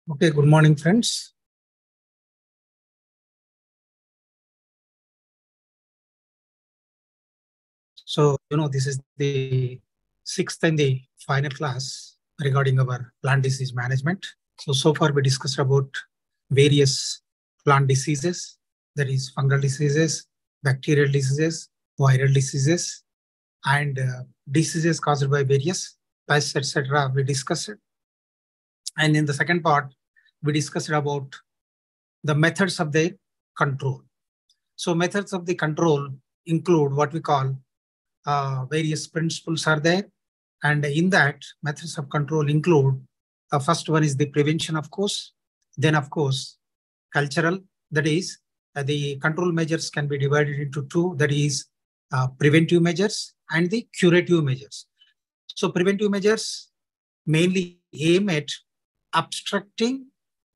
Okay, good morning, friends. So, this is the sixth and the final class regarding our plant disease management. So far we discussed about various plant diseases, that is fungal diseases, bacterial diseases, viral diseases, and diseases caused by various pests, etc. We discussed it. And in the second part, we discussed about the methods of their control. So methods of the control include what we call various principles are there. And in that, methods of control include, first one is the prevention, of course. Then, of course, cultural, that is, the control measures can be divided into two, that is, preventive measures and the curative measures. So preventive measures mainly aim at obstructing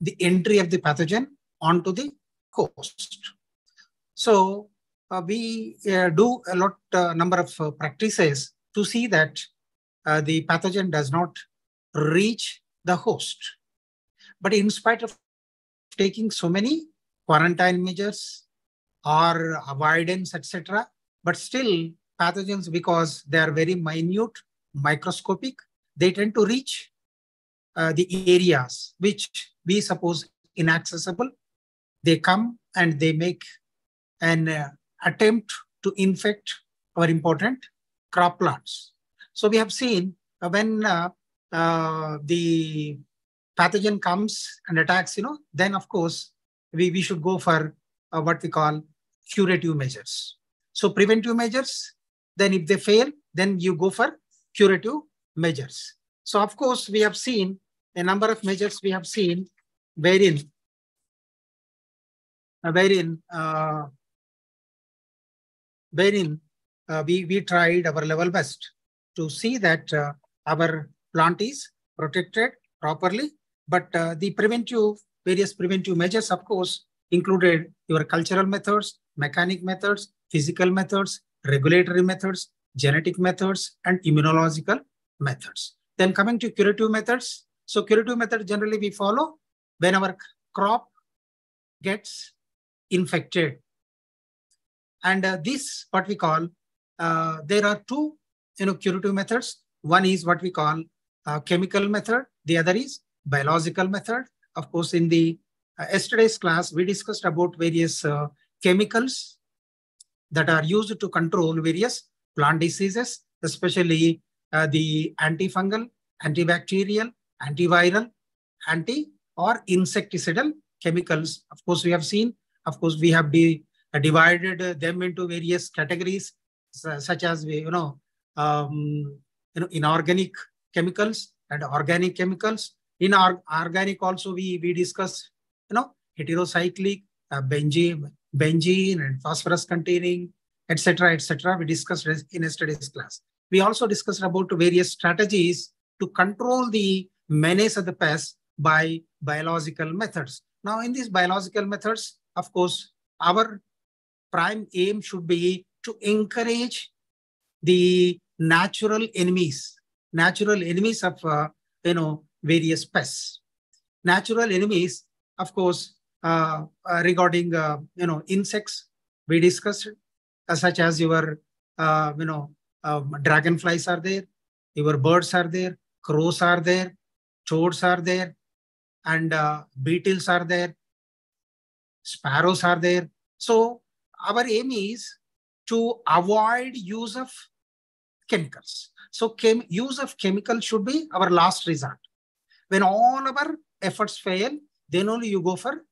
the entry of the pathogen onto the host. So we do a lot number of practices to see that the pathogen does not reach the host. But in spite of taking so many quarantine measures or avoidance, etc., but still pathogens, because they are very minute, microscopic, they tend to reach the areas which we suppose inaccessible. They come and they make an attempt to infect our important crop plants. So we have seen when the pathogen comes and attacks, then of course we should go for what we call curative measures. So preventive measures, then if they fail, then you go for curative measures. So of course we have seen a number of measures we have seen wherein we tried our level best to see that our plant is protected properly. But the various preventive measures, of course, included your cultural methods, mechanic methods, physical methods, regulatory methods, genetic methods, and immunological methods. Then coming to curative methods. So curative methods generally we follow when our crop gets infected. And this, what we call, there are two, curative methods. One is what we call chemical method. The other is biological method. Of course, in the yesterday's class, we discussed about various chemicals that are used to control various plant diseases, especially the antifungal, antibacterial, antiviral, or insecticidal chemicals. Of course, we have seen, we have divided them into various categories, such as inorganic chemicals and organic chemicals. In organic also we discuss heterocyclic, benzene and phosphorus containing, etc. We discussed in yesterday's class. We also discussed about various strategies to control the menace of the pest by biological methods. Now in these biological methods, of course, our prime aim should be to encourage the natural enemies of various pests. Natural enemies, of course, regarding insects, we discussed, such as your dragonflies are there, your birds are there, crows are there, toads are there, and beetles are there, sparrows are there. So our aim is to avoid use of chemicals. So use of chemicals should be our last resort. When all our efforts fail, then only you go for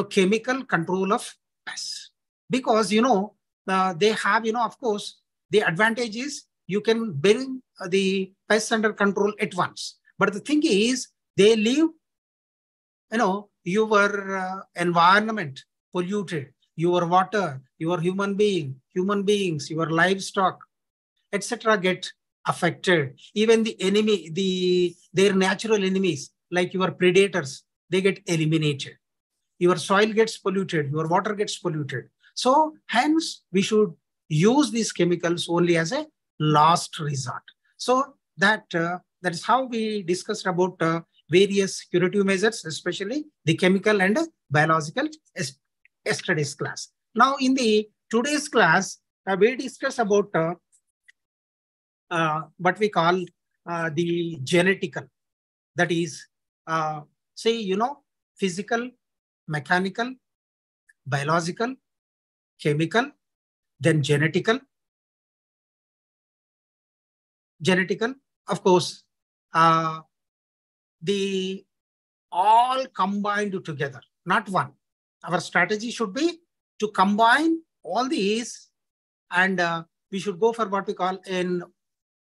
chemical control of pests. Because they have, of course, the advantage is you can bring the pests under control at once. But the thing is, they leave your environment polluted, your water, your human beings, your livestock, etc. get affected. Even the enemy, their natural enemies, like your predators, they get eliminated. Your soil gets polluted, your water gets polluted. So hence we should use these chemicals only as a last resort. So that is how we discussed about various curative measures, especially the chemical and biological yesterday's class. Now, in the today's class, we discuss about what we call the genetical. That is, say, physical, mechanical, biological, chemical, then genetical. Genetical, of course, the all combined together, not one. Our strategy should be to combine all these, and we should go for what we call an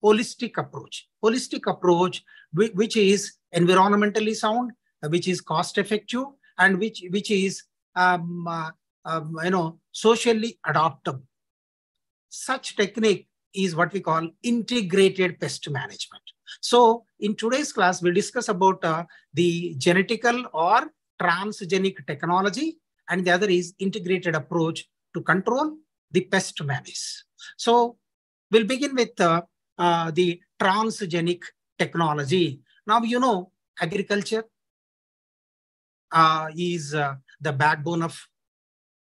holistic approach. Holistic approach, which is environmentally sound, which is cost effective, and which is socially adoptable. Such technique is what we call integrated pest management. So in today's class, we'll discuss about the genetical or transgenic technology, and the other is integrated approach to control the pest menace. So we'll begin with the transgenic technology. Now, agriculture is the backbone of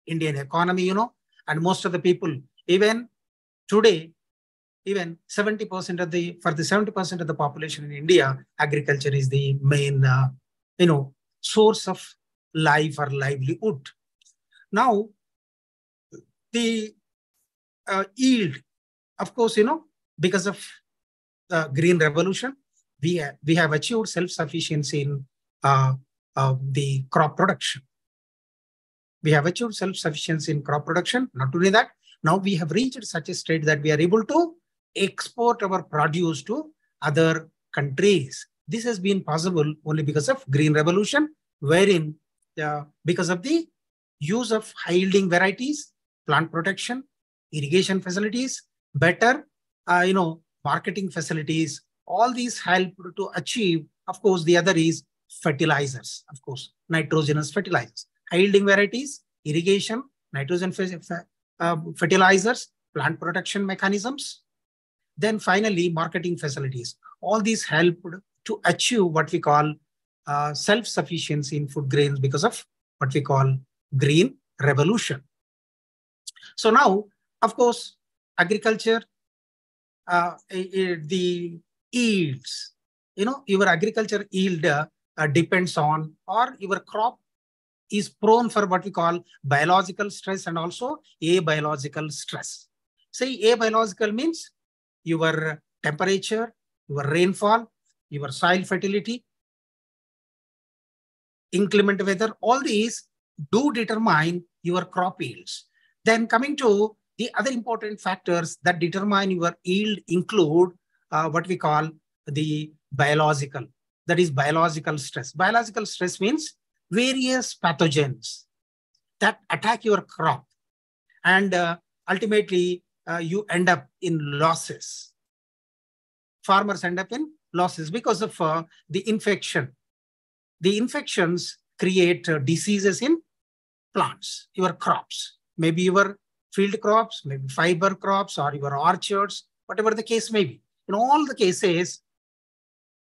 Indian economy, and most of the people, even today, even 70% of the 70% of the population in India, agriculture is the main, source of life or livelihood. Now, the yield, of course, because of the green revolution, we have achieved self-sufficiency in the crop production. We have achieved self-sufficiency in crop production. Not only that, now we have reached such a state that we are able to export our produce to other countries. This has been possible only because of green revolution, wherein because of the use of high-yielding varieties, plant protection, irrigation facilities, better marketing facilities, all these help to achieve. Of course, the other is fertilizers, of course, nitrogenous fertilizers, high-yielding varieties, irrigation, nitrogen fertilizers, plant protection mechanisms, then finally marketing facilities. All these help to achieve what we call self-sufficiency in food grains because of what we call green revolution. So now, of course, agriculture, the yields, your agriculture yield depends on, or your crop is prone for what we call biological stress and also abiological stress. Say abiological means your temperature, your rainfall, your soil fertility, inclement weather, all these do determine your crop yields. Then coming to the other important factors that determine your yield include what we call the biological, that is biological stress. Biological stress means various pathogens that attack your crop, and ultimately you end up in losses. Farmers end up in losses because of the infection. The infections create diseases in plants, your crops, maybe your field crops, maybe fiber crops, or your orchards, whatever the case may be. In all the cases,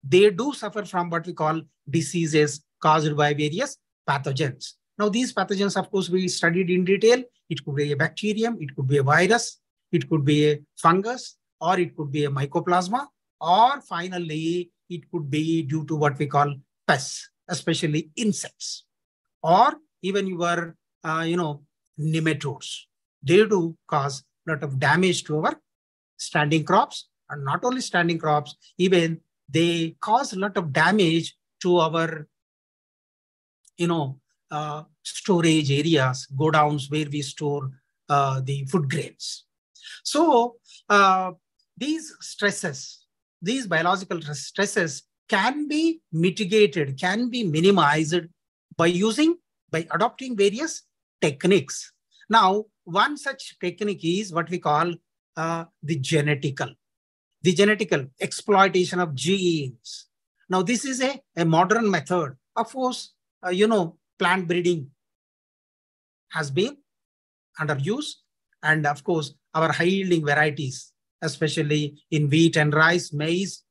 they do suffer from what we call diseases caused by various pathogens. Now, these pathogens, of course, we studied in detail. It could be a bacterium, it could be a virus, it could be a fungus, or it could be a mycoplasma, or finally, it could be due to what we call pests, especially insects, or even your, nematodes. They do cause a lot of damage to our standing crops, and not only standing crops, even they cause a lot of damage to our, storage areas, godowns where we store the food grains. So these stresses, these biological stresses can be mitigated, can be minimized by adopting various techniques. Now, one such technique is what we call the genetical exploitation of genes. Now, this is a modern method. Of course, plant breeding has been under use. And of course, our high-yielding varieties, especially in wheat and rice, maize,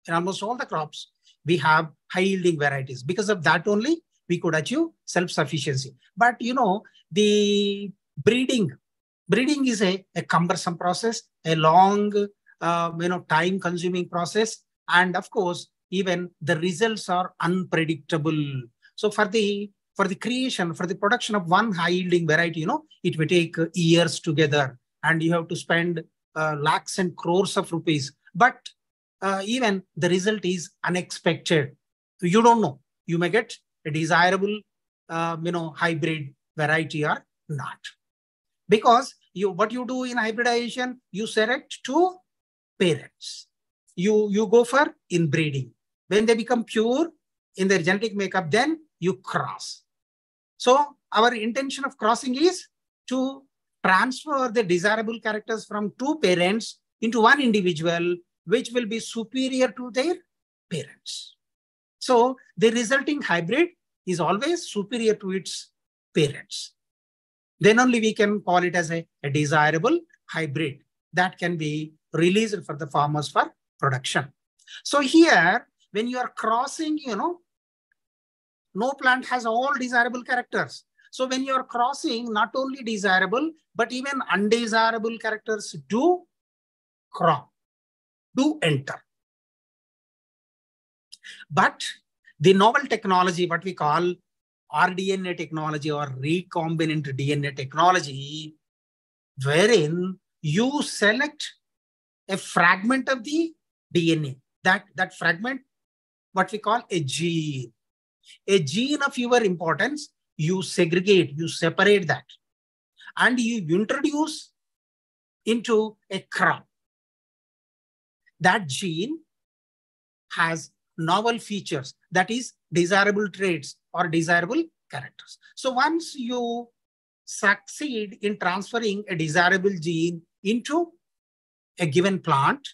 and almost all the crops, we have high yielding varieties. Because of that only, we could achieve self-sufficiency. But the breeding is a cumbersome process, a long, time-consuming process, and of course, even the results are unpredictable. So for the creation, for the production of one high-yielding variety, it may take years together, and you have to spend lakhs and crores of rupees. But even the result is unexpected. You don't know. You may get a desirable, hybrid variety or not. Because what you do in hybridization, you select two parents. You go for inbreeding. When they become pure in their genetic makeup, then you cross. So our intention of crossing is to transfer the desirable characters from two parents into one individual, which will be superior to their parents. So the resulting hybrid is always superior to its parents. Then only we can call it as a desirable hybrid that can be released for the farmers for production. So here, when you are crossing, no plant has all desirable characters. So when you are crossing, not only desirable, but even undesirable characters do enter. But the novel technology, what we call rDNA technology or recombinant DNA technology, wherein you select a fragment of the DNA, that fragment, what we call a gene of your importance, you segregate, you separate that, and you introduce into a crop. That gene has novel features, that is desirable traits or desirable characters. So once you succeed in transferring a desirable gene into a given plant,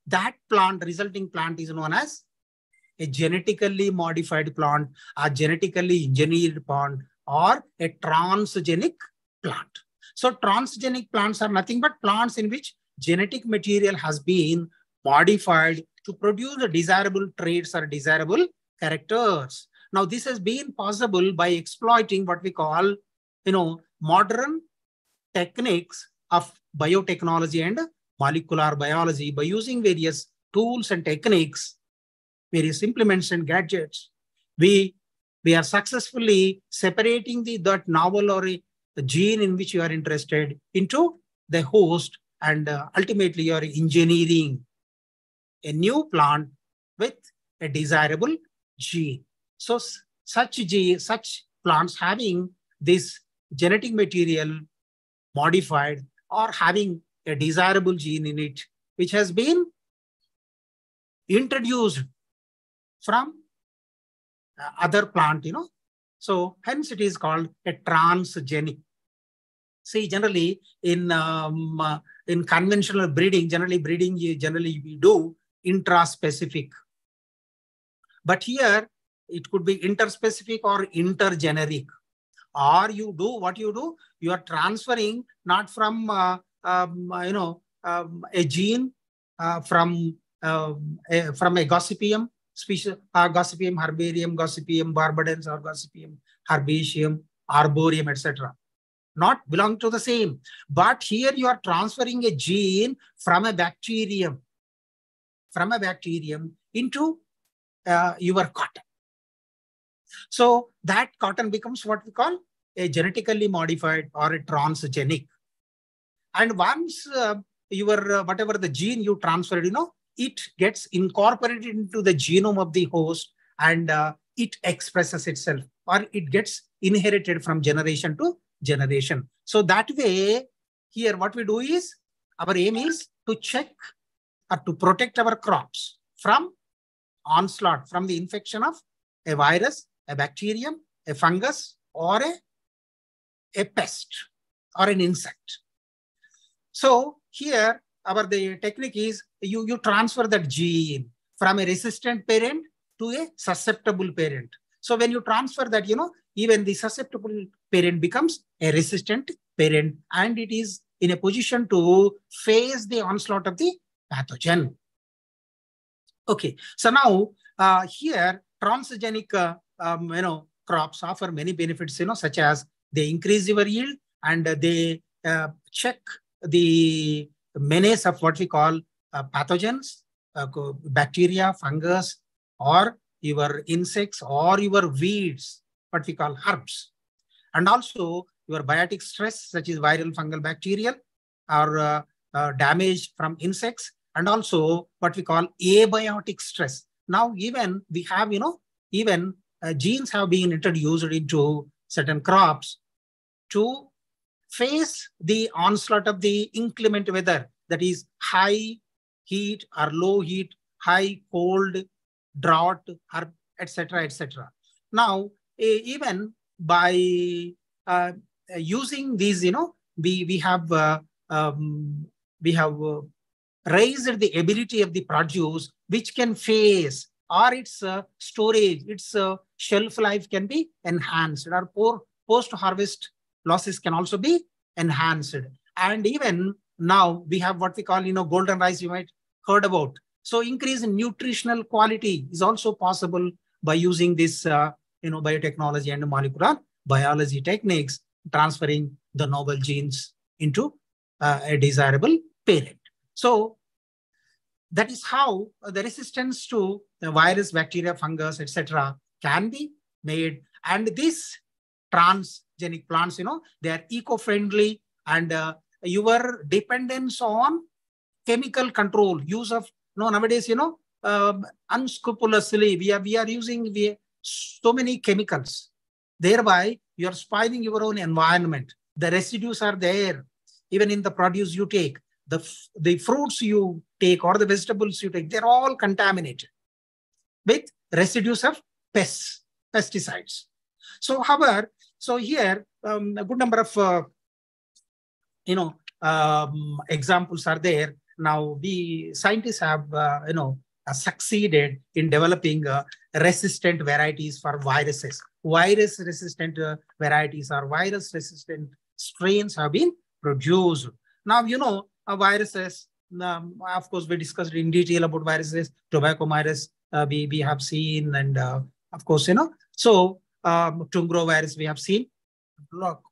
that resulting plant is known as a genetically modified plant, a genetically engineered plant, or a transgenic plant. So transgenic plants are nothing but plants in which genetic material has been modified to produce the desirable traits or desirable characters. Now, this has been possible by exploiting what we call, modern techniques of biotechnology and molecular biology. By using various tools and techniques, various implements and gadgets, we are successfully separating that novel or a gene in which you are interested into the host, and ultimately you are engineering a new plant with a desirable gene. So such plants having this genetic material modified or having a desirable gene in it, which has been introduced from other plant, So hence it is called a transgenic. See, generally in conventional breeding, generally we do intraspecific. But here it could be interspecific or intergeneric. Or you are transferring not from a gene from a Gossypium species, Gossypium herbarium, Gossypium barbadens, or Gossypium herbaceum, arboreum, etc. Not belong to the same. But here you are transferring a gene from a bacterium into your cotton. So that cotton becomes what we call a genetically modified or a transgenic. And once whatever the gene you transferred, it gets incorporated into the genome of the host, and it expresses itself, or it gets inherited from generation to generation. So that way, here what we do is, our aim is to check or to protect our crops from onslaught, from the infection of a virus, a bacterium, a fungus, or a pest or an insect. So here the technique is you transfer that gene from a resistant parent to a susceptible parent. So when you transfer that, even the susceptible parent becomes a resistant parent, and it is in a position to face the onslaught of the pathogen. Okay, so now here transgenic crops offer many benefits, such as they increase your yield and they check the menace of what we call pathogens, bacteria, fungus, or your insects or your weeds, what we call herbs, and also your biotic stress, such as viral, fungal, bacterial, or damage from insects, and also what we call abiotic stress. Now, even we have, even genes have been introduced into certain crops to face the onslaught of the inclement weather, that is high heat or low heat, high cold, drought, or etc., etc. Now, even by using these, um, we have raised the ability of the produce which can face, or its storage, its shelf life can be enhanced, or post-harvest losses can also be enhanced. And even now we have what we call, golden rice, you might heard about. So increase in nutritional quality is also possible by using this, biotechnology and molecular biology techniques, transferring the novel genes into a desirable parent. So that is how the resistance to the virus, bacteria, fungus, etc. can be made. And these transgenic plants, they are eco-friendly, and your dependence on chemical control, use of, nowadays, unscrupulously, we are using so many chemicals. Thereby, you are spoiling your own environment. The residues are there, even in the produce you take. The fruits you take or the vegetables you take, they're all contaminated with residues of pesticides. So, however, here a good number of examples are there. Now, the scientists have succeeded in developing resistant varieties for viruses. Virus-resistant varieties or virus-resistant strains have been produced. Now, viruses, of course, we discussed in detail about viruses. Tobacco virus, we have seen, and of course, so Tungro virus we have seen,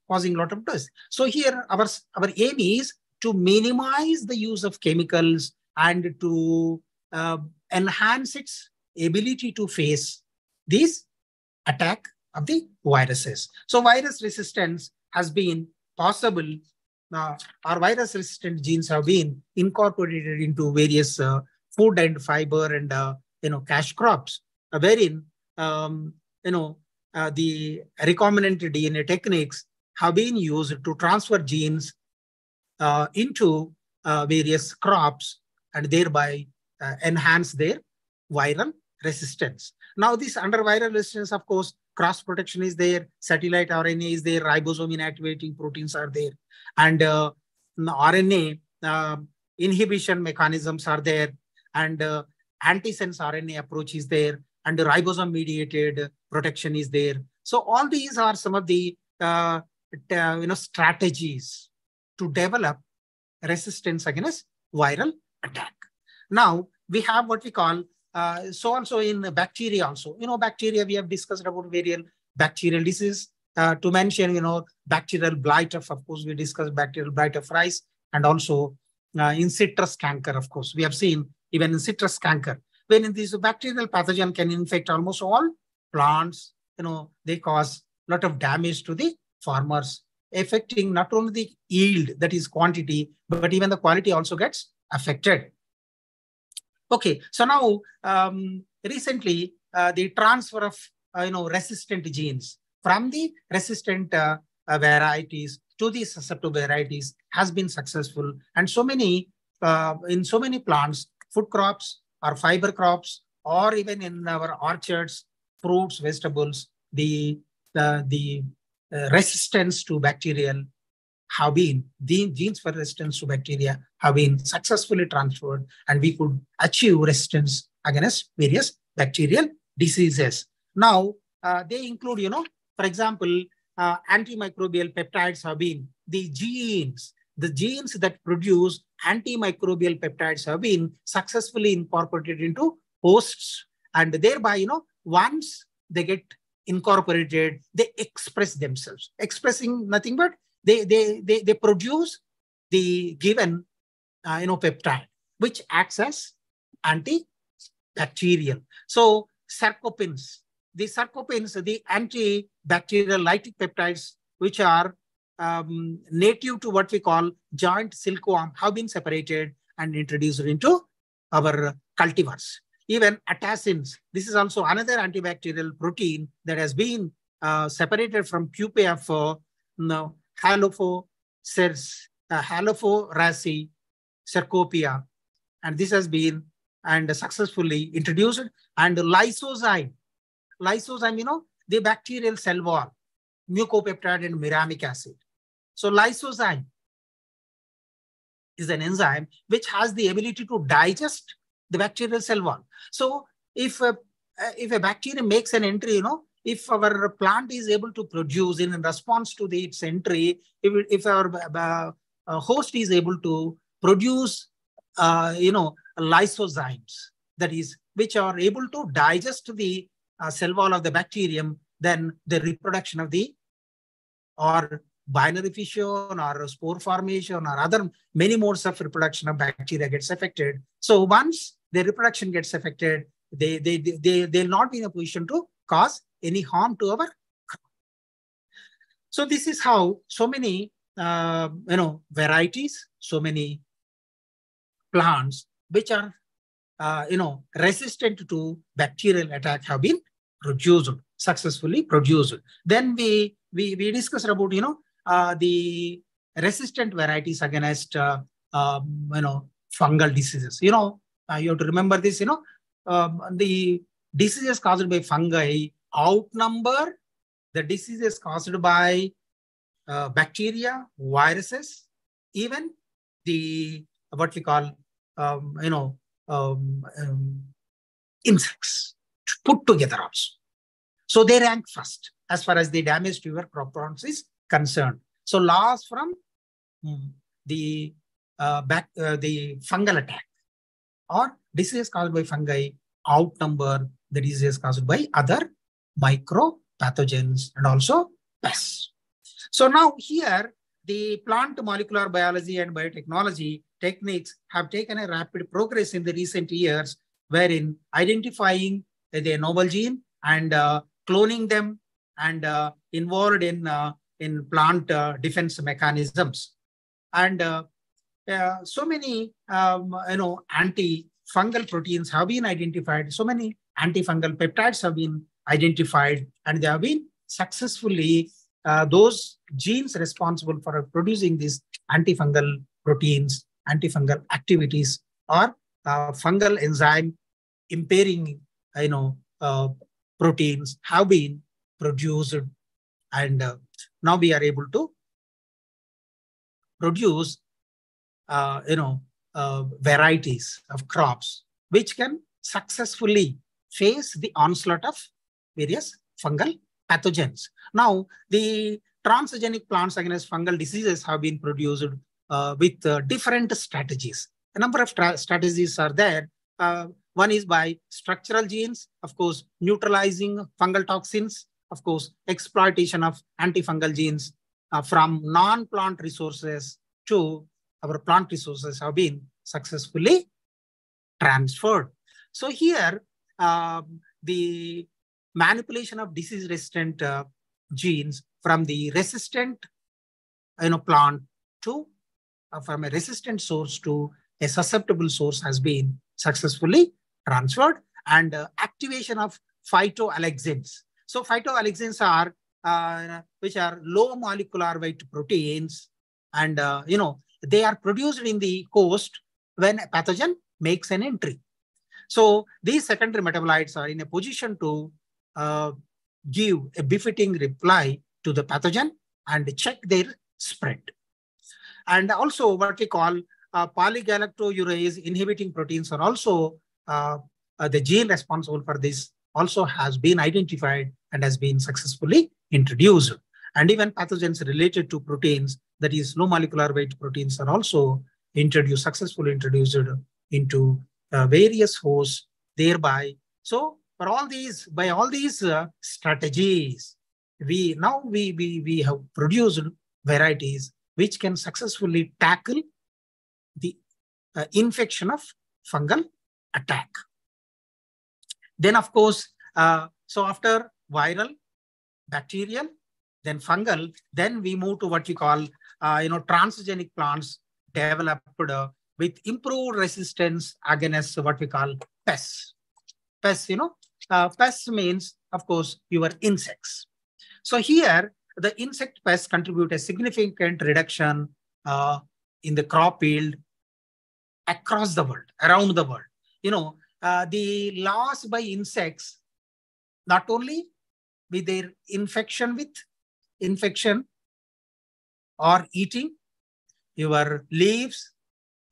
causing a lot of dust. So here our aim is to minimize the use of chemicals and to enhance its ability to face this attack of the viruses. So virus resistance has been possible. Our virus resistant genes have been incorporated into various food and fiber and cash crops, wherein the recombinant DNA techniques have been used to transfer genes into various crops and thereby enhance their viral resistance. Now, this under viral resistance, of course, cross protection is there, satellite RNA is there, ribosome inactivating proteins are there, and RNA inhibition mechanisms are there, and antisense RNA approach is there, and the ribosome mediated protection is there. So all these are some of the strategies to develop resistance against viral attack. Now we have what we call so also in bacteria also. Bacteria, we have discussed about various bacterial diseases. To mention, bacterial blight of course, we discussed bacterial blight of rice, and also in citrus canker, of course, we have seen even in citrus canker, when this bacterial pathogen can infect almost all plants, they cause a lot of damage to the farmers, affecting not only the yield, that is quantity, but even the quality also gets affected. Okay, so now recently the transfer of resistant genes from the resistant varieties to the susceptible varieties has been successful, and so many in so many plants, food crops or fiber crops, or even in our orchards, fruits, vegetables, the resistance to bacterial have been, the genes for resistance to bacteria have been successfully transferred, and we could achieve resistance against various bacterial diseases. Now, they include, for example, antimicrobial peptides have been the genes that produce antimicrobial peptides have been successfully incorporated into hosts, and thereby, once they get incorporated, they express themselves, expressing nothing but they produce the given peptide, which acts as antibacterial. So sarcopins, the antibacterial lytic peptides, which are native to what we call joint silkworm, have been separated and introduced into our cultivars. Even atacins, this is also another antibacterial protein that has been separated from pupae of Halophoraceae Cercopia, and this has been successfully introduced. And lysozyme, the bacterial cell wall, mucopeptide and muramic acid. So lysozyme is an enzyme which has the ability to digest the bacterial cell wall. So if a bacteria makes an entry, if our plant is able to produce in response to its entry, if our host is able to produce, lysozymes, that is, which are able to digest the cell wall of the bacterium, then the reproduction of or binary fission or spore formation or other many modes of reproduction of bacteria gets affected. So once the reproduction gets affected, they'll not be in a position to cause any harm to our crop. So this is how so many varieties, so many plants which are resistant to bacterial attack have been successfully produced. Then we discussed about the resistant varieties against fungal diseases. You have to remember this. The diseases caused by fungi outnumber the diseases caused by bacteria, viruses, even the what we call insects put together also. So they rank first as far as the damage to your crop products is concerned. So loss from the fungal attack or disease caused by fungi outnumber the disease caused by other micropathogens and also pests. So now here, the plant molecular biology and biotechnology techniques have taken a rapid progress in the recent years, wherein identifying the novel gene and cloning them and involved in plant defense mechanisms. And so many antifungal proteins have been identified. So many antifungal peptides have been identified, and they have been successfully those genes responsible for producing these antifungal proteins, antifungal activities, or fungal enzyme impairing proteins have been produced, and now we are able to produce varieties of crops which can successfully face the onslaught of various fungal pathogens. Now, the transgenic plants against fungal diseases have been produced with different strategies. A number of strategies are there. One is by structural genes, of course, neutralizing fungal toxins, of course, exploitation of antifungal genes from non-plant resources to our plant resources have been successfully transferred. So here, the manipulation of disease-resistant genes from the resistant plant to from a resistant source to a susceptible source has been successfully transferred, and activation of phytoalexins. So phytoalexins are which are low molecular weight proteins, and they are produced in the host when a pathogen makes an entry. So these secondary metabolites are in a position to give a befitting reply to the pathogen and check their spread. And also what we call polygalactourase inhibiting proteins are also the gene responsible for this also has been identified and has been successfully introduced. And even pathogens related to proteins, that is low molecular weight proteins, are also successfully introduced into various hosts thereby. So for all these, by all these strategies, we have produced varieties which can successfully tackle the infection of fungal attack. Then, of course, so after viral, bacterial, then fungal, then we move to what we call, transgenic plants developed with improved resistance against what we call pests. Pests, pests means, of course, your insects. So here, the insect pests contribute a significant reduction in the crop yield across the world, around the world. The loss by insects, not only with their infection or eating your leaves,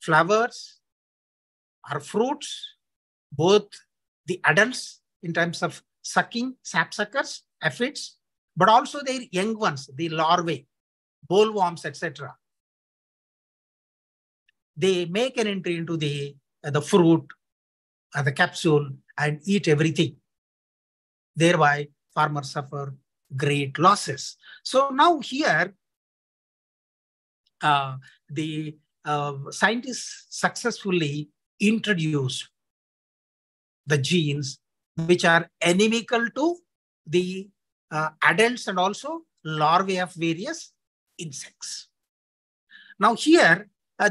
flowers, or fruits, both the adults in terms of sucking, sapsuckers, aphids, but also their young ones, the larvae, bollworms, etc. They make an entry into the fruit, the capsule, and eat everything. Thereby, farmers suffer great losses. So now here, the scientists successfully introduced the genes which are inimical to the adults and also larvae of various insects. Now here, I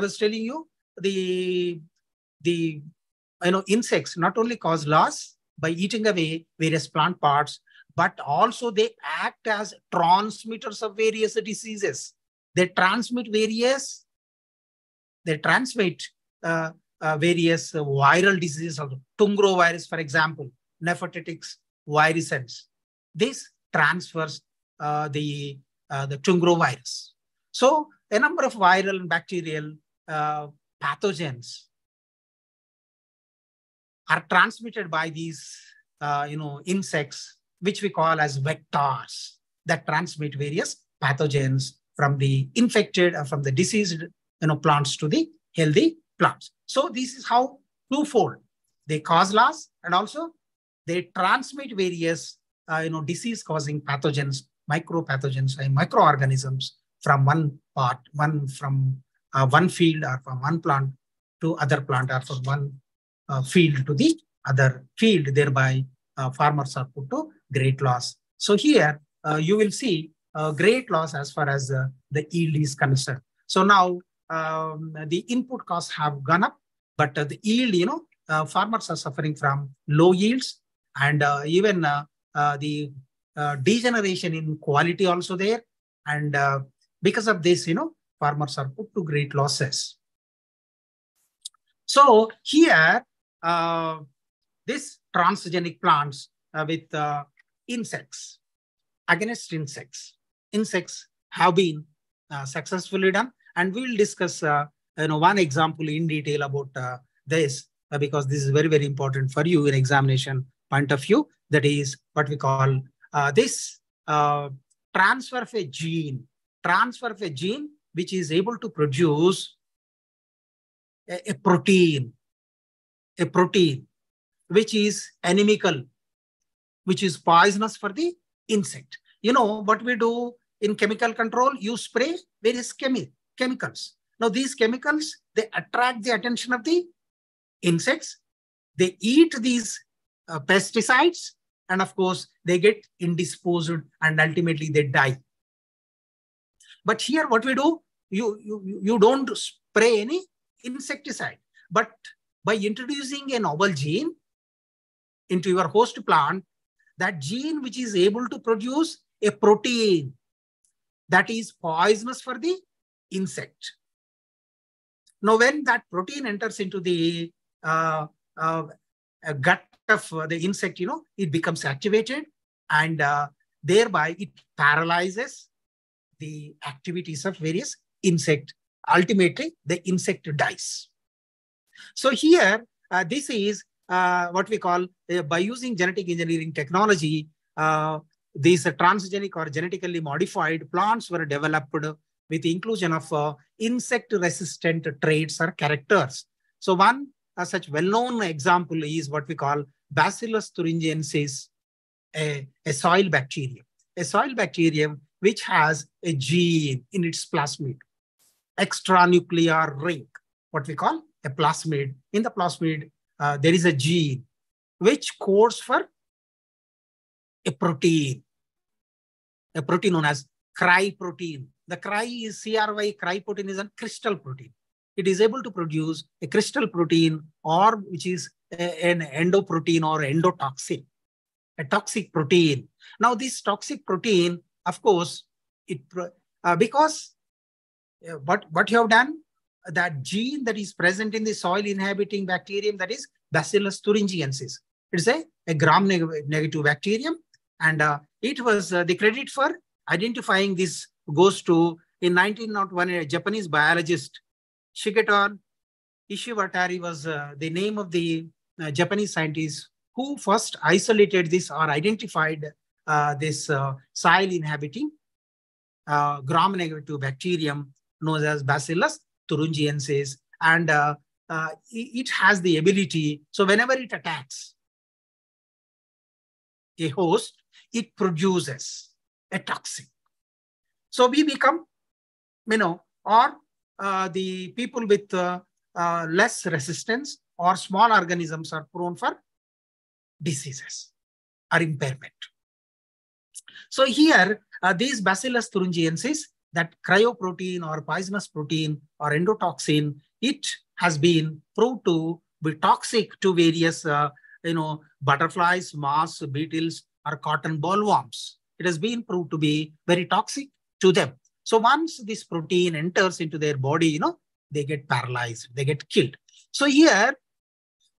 was telling you, the insects not only cause loss by eating away various plant parts, but also they act as transmitters of various diseases. They transmit various various viral diseases, also Tungro virus, for example, Nephthetics virescens. This transfers the Tungro virus. So a number of viral and bacterial pathogens are transmitted by these insects, which we call as vectors, that transmit various pathogens from the infected or from the diseased plants to the healthy plants. So this is how twofold they cause loss, and also they transmit various disease-causing pathogens, micropathogens, and microorganisms from one field or from one plant to other plant, or from one field to the other field. Thereby, farmers are put to great loss. So here you will see great loss as far as the yield is concerned. So now the input costs have gone up, but the yield, farmers are suffering from low yields, and even the degeneration in quality also there. And because of this, farmers are put to great losses. So here, this transgenic plants with insects, against insects have been successfully done. And we will discuss one example in detail about this, because this is very, very important for you in examination point of view. That is what we call this transfer of a gene which is able to produce a protein which is inimical, which is poisonous for the insect. What we do in chemical control, you spray various chemicals. Now these chemicals, they attract the attention of the insects. They eat these pesticides, and of course they get indisposed and ultimately they die. But here what we do, you don't spray any insecticide, but by introducing a novel gene into your host plant, that gene which is able to produce a protein that is poisonous for the insect. Now, when that protein enters into the gut of the insect, it becomes activated, and thereby it paralyzes the activities of various insect. Ultimately, the insect dies. So here, this is what we call, by using genetic engineering technology, these transgenic or genetically modified plants were developed with the inclusion of insect-resistant traits or characters. So one such well-known example is what we call Bacillus thuringiensis, a soil bacterium. A soil bacterium which has a gene in its plasmid, extranuclear ring, what we call a plasmid. In the plasmid, there is a gene which codes for a protein known as cry protein. The cry is CRY, cry protein is a crystal protein. It is able to produce a crystal protein, or which is an endoprotein or endotoxin, a toxic protein. Now, this toxic protein, of course, because what you have done, that gene that is present in the soil inhabiting bacterium, that is Bacillus thuringiensis. It is a gram-negative bacterium, and it was the credit for identifying this goes to, in 1901, a Japanese biologist, Shigeto Ishiwatari was the name of the Japanese scientist who first isolated this or identified this soil inhabiting gram-negative bacterium known as Bacillus thuringiensis, and it has the ability, so whenever it attacks a host, it produces a toxin. So we become, or the people with less resistance or small organisms are prone for diseases or impairment. So here, these Bacillus thuringiensis, that cryoprotein or poisonous protein or endotoxin, it has been proved to be toxic to various, butterflies, moths, beetles, or cotton bollworms. It has been proved to be very toxic to them. So once this protein enters into their body, they get paralyzed, they get killed. So here,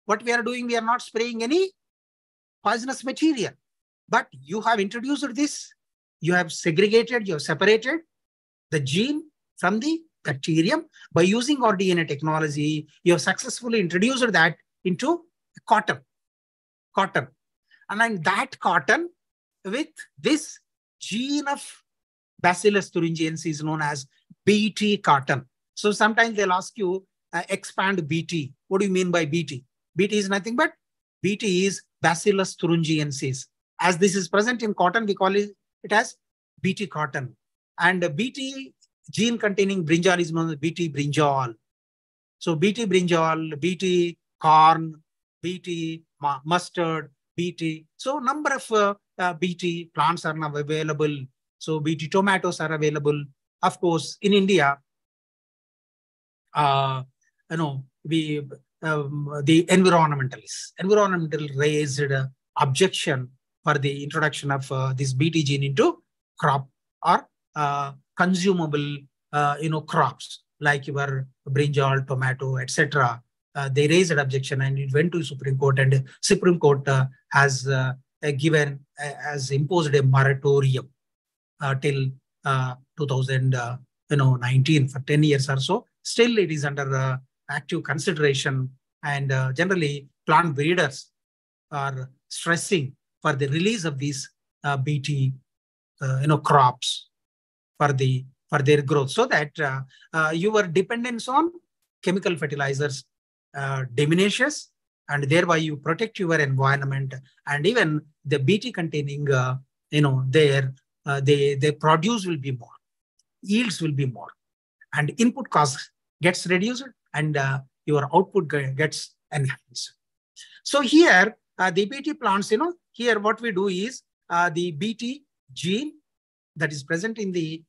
what we are doing, we are not spraying any poisonous material, but you have introduced this, you have segregated, you have separated the gene from the bacterium. By using our DNA technology, you have successfully introduced that into cotton. And then that cotton with this gene of Bacillus thuringiensis is known as BT cotton. So sometimes they'll ask you, expand BT. What do you mean by BT? BT is nothing but BT is Bacillus thuringiensis. As this is present in cotton, we call it as BT cotton. And BT gene containing brinjal is known as BT brinjal. So BT brinjal, BT corn, BT mustard, BT. So number of BT plants are now available. So BT tomatoes are available. Of course, in India, the environmental raised objection for the introduction of this BT gene into crop or consumable, crops like your brinjal, tomato, etc. They raised an objection and it went to Supreme Court, and Supreme Court has imposed a moratorium till 2019 for 10 years or so. Still, it is under active consideration, and generally plant breeders are stressing for the release of these BT, crops for their growth, so that your dependence on chemical fertilizers diminishes, and thereby you protect your environment, and even the BT containing, their produce will be more, yields will be more, and input cost gets reduced, and your output gets enhanced. So here, the BT plants, here what we do is the BT gene that is present in the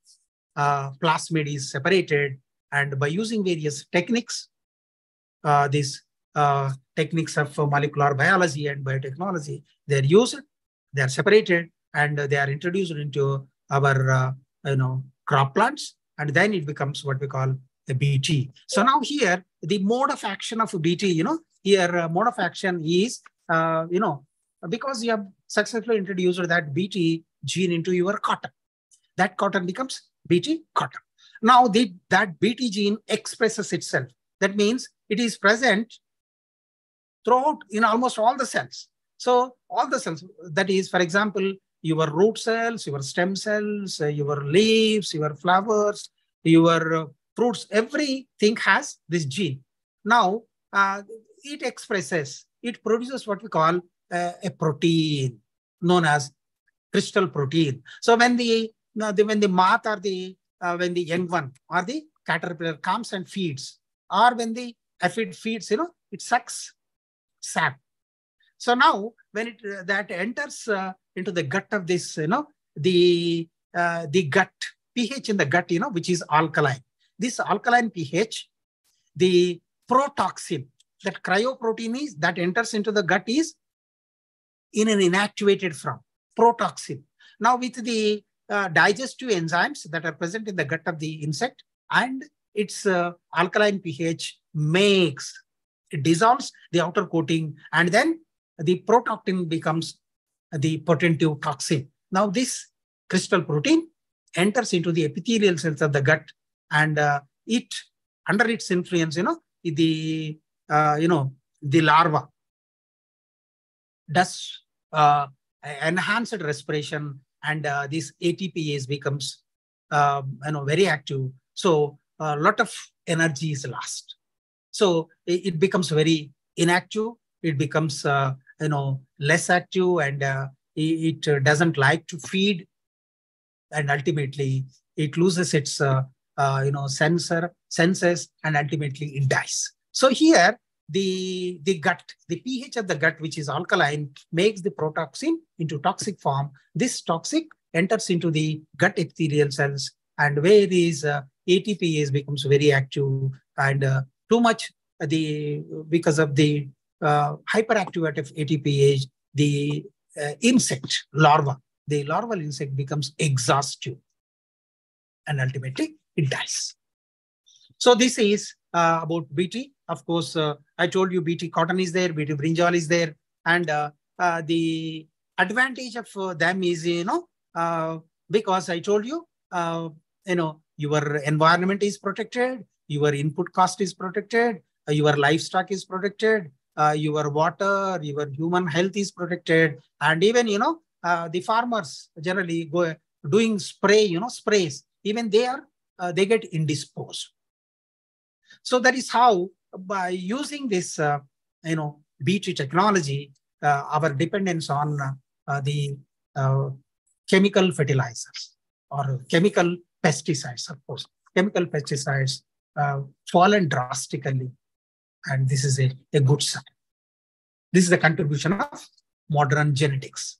plasmid is separated, and by using various techniques, these techniques of molecular biology and biotechnology, they are used, they are separated, and they are introduced into our crop plants, and then it becomes what we call a BT. So now here, the mode of action of BT, here mode of action is, because you have successfully introduced that BT gene into your cotton, that cotton becomes BT cotton. Now that BT gene expresses itself. That means it is present throughout in almost all the cells. So all the cells, that is, for example, your root cells, your stem cells, your leaves, your flowers, your fruits, everything has this gene. Now, it expresses, it produces what we call a protein known as crystal protein. So when the moth or when the young one or the caterpillar comes and feeds, or when the aphid feeds, it sucks sap. So now when that enters into the gut of this, the gut pH in the gut, which is alkaline. This alkaline pH, the protoxin, that cryoprotein is that enters into the gut is in an inactivated form, protoxin. Now with the digestive enzymes that are present in the gut of the insect and its alkaline pH it dissolves the outer coating, and then the protoxin becomes the potential toxin. Now this crystal protein enters into the epithelial cells of the gut, and it, under its influence, the larva does enhanced respiration, and this ATPase becomes very active. So a lot of energy is lost. So it becomes very inactive. It becomes less active, and it doesn't like to feed, and ultimately it loses its senses, and ultimately it dies. So here the gut, the pH of the gut, which is alkaline, makes the protoxin into toxic form. This toxic enters into the gut epithelial cells, and where is ATPase becomes very active, and too much because of the hyperactivity of ATPase, the insect larva, the larval insect becomes exhaustive, and ultimately it dies. So this is about BT. Of course, I told you BT cotton is there, BT brinjal is there, and the advantage of them is, because I told you, your environment is protected, your input cost is protected, your livestock is protected, your water, your human health is protected, and even the farmers generally go doing sprays, even they get indisposed. So that is how, by using this BT technology, our dependence on the chemical fertilizers or chemical pesticides, of course, chemical pesticides fallen drastically, and this is a good sign. This is the contribution of modern genetics.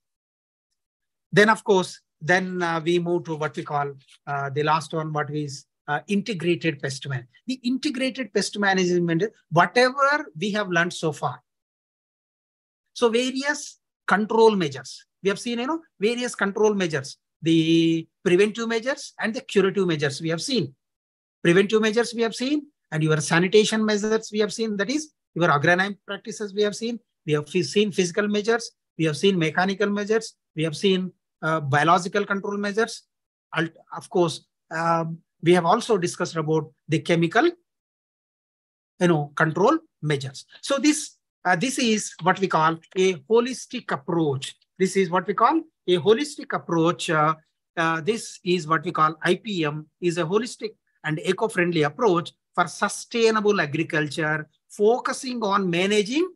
Then, of course, we move to what we call the last one, what is integrated pest management. The integrated pest management, whatever we have learned so far. So various control measures. We have seen, various control measures, the preventive measures and the curative measures we have seen. Preventive measures we have seen, and your sanitation measures we have seen, that is your agronomic practices we have seen. We have seen physical measures, we have seen mechanical measures, we have seen biological control measures. Of course, we have also discussed about the chemical control measures. So this is what we call a holistic approach. This is what we call a holistic approach. This is what we call IPM, is a holistic and eco-friendly approach for sustainable agriculture, focusing on managing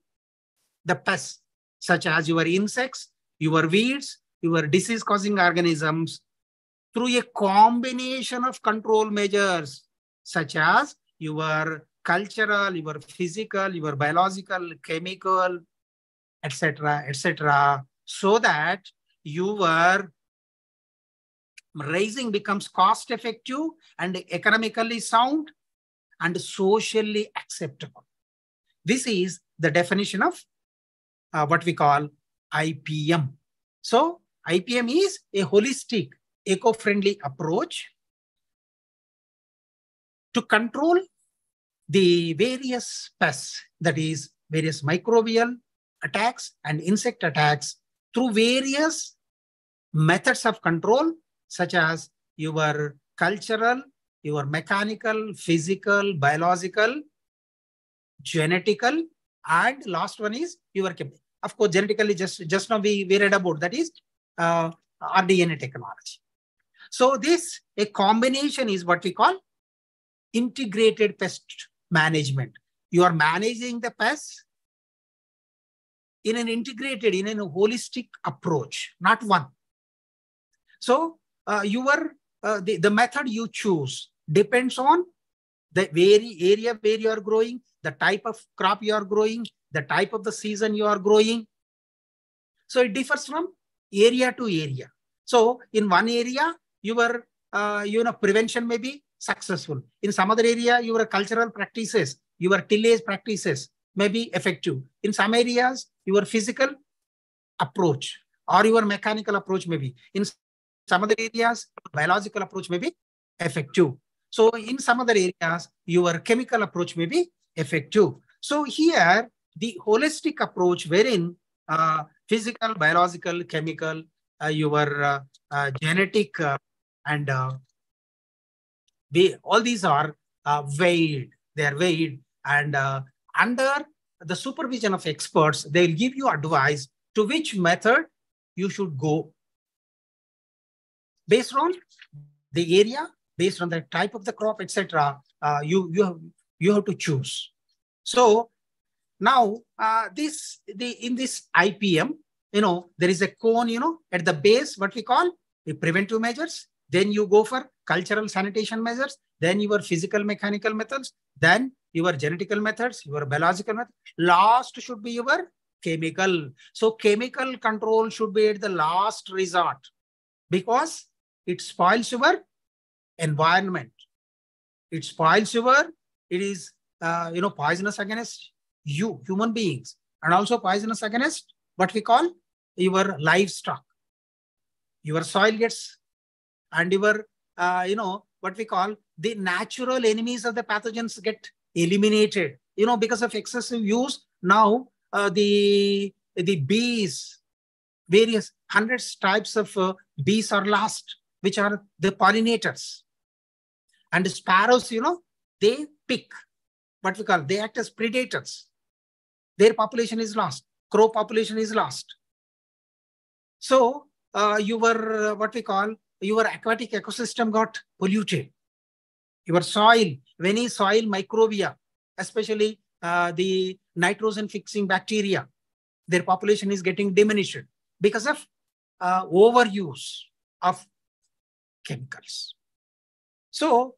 the pests, such as your insects, your weeds, your disease-causing organisms, through a combination of control measures, such as your cultural, your physical, your biological, chemical, etc., so that your raising becomes cost-effective and economically sound and socially acceptable. This is the definition of what we call IPM. So IPM is a holistic, eco-friendly approach to control the various pests, that is various microbial attacks and insect attacks, through various methods of control, such as your cultural, your mechanical, physical, biological, genetical, and last one is your chemical. Of course, genetically, just now we read about, that is RDNA technology. So this, a combination, is what we call integrated pest management. You are managing the pests in an integrated, in a holistic approach, not one. So the method you choose depends on the very area where you are growing, the type of crop you are growing, the type of the season you are growing. So it differs from area to area. So in one area, your prevention may be successful. In some other area, your cultural practices, your tillage practices may be effective. In some areas, your physical approach or your mechanical approach may be. In some other areas, biological approach may be effective. So in some other areas, your chemical approach may be effective. So here, the holistic approach wherein physical, biological, chemical, your genetic, and all these are weighed. They are weighed, and under the supervision of experts, they will give you advice to which method you should go based on the area, based on the type of the crop, etc. You have to choose. So now in this IPM, there is a cone, at the base, what we call the preventive measures. Then you go for cultural sanitation measures, then your physical mechanical methods, then your genetical methods, your biological methods. Last should be your chemical. So chemical control should be at the last resort because it spoils your environment. It spoils it is, poisonous against you, human beings, and also poisonous against what we call your livestock. Your soil gets, and your, what we call the natural enemies of the pathogens get eliminated, because of excessive use. Now, the bees, various hundreds types of bees are lost, which are the pollinators. And the sparrows, they pick, what we call, they act as predators. Their population is lost. Crow population is lost. So your, what we call, your aquatic ecosystem got polluted. Your soil, many soil microbia, especially the nitrogen fixing bacteria, their population is getting diminished because of overuse of chemicals. So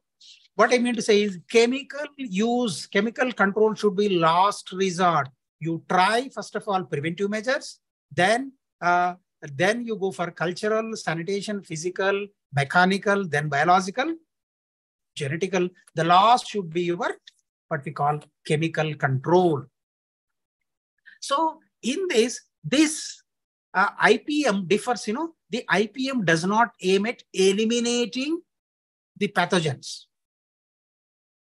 what I mean to say is chemical use, chemical control should be last resort. You try, first of all, preventive measures, then you go for cultural, sanitation, physical, mechanical, then biological, genetical. The last should be your, what we call, chemical control. So in this IPM differs, the IPM does not aim at eliminating the pathogens.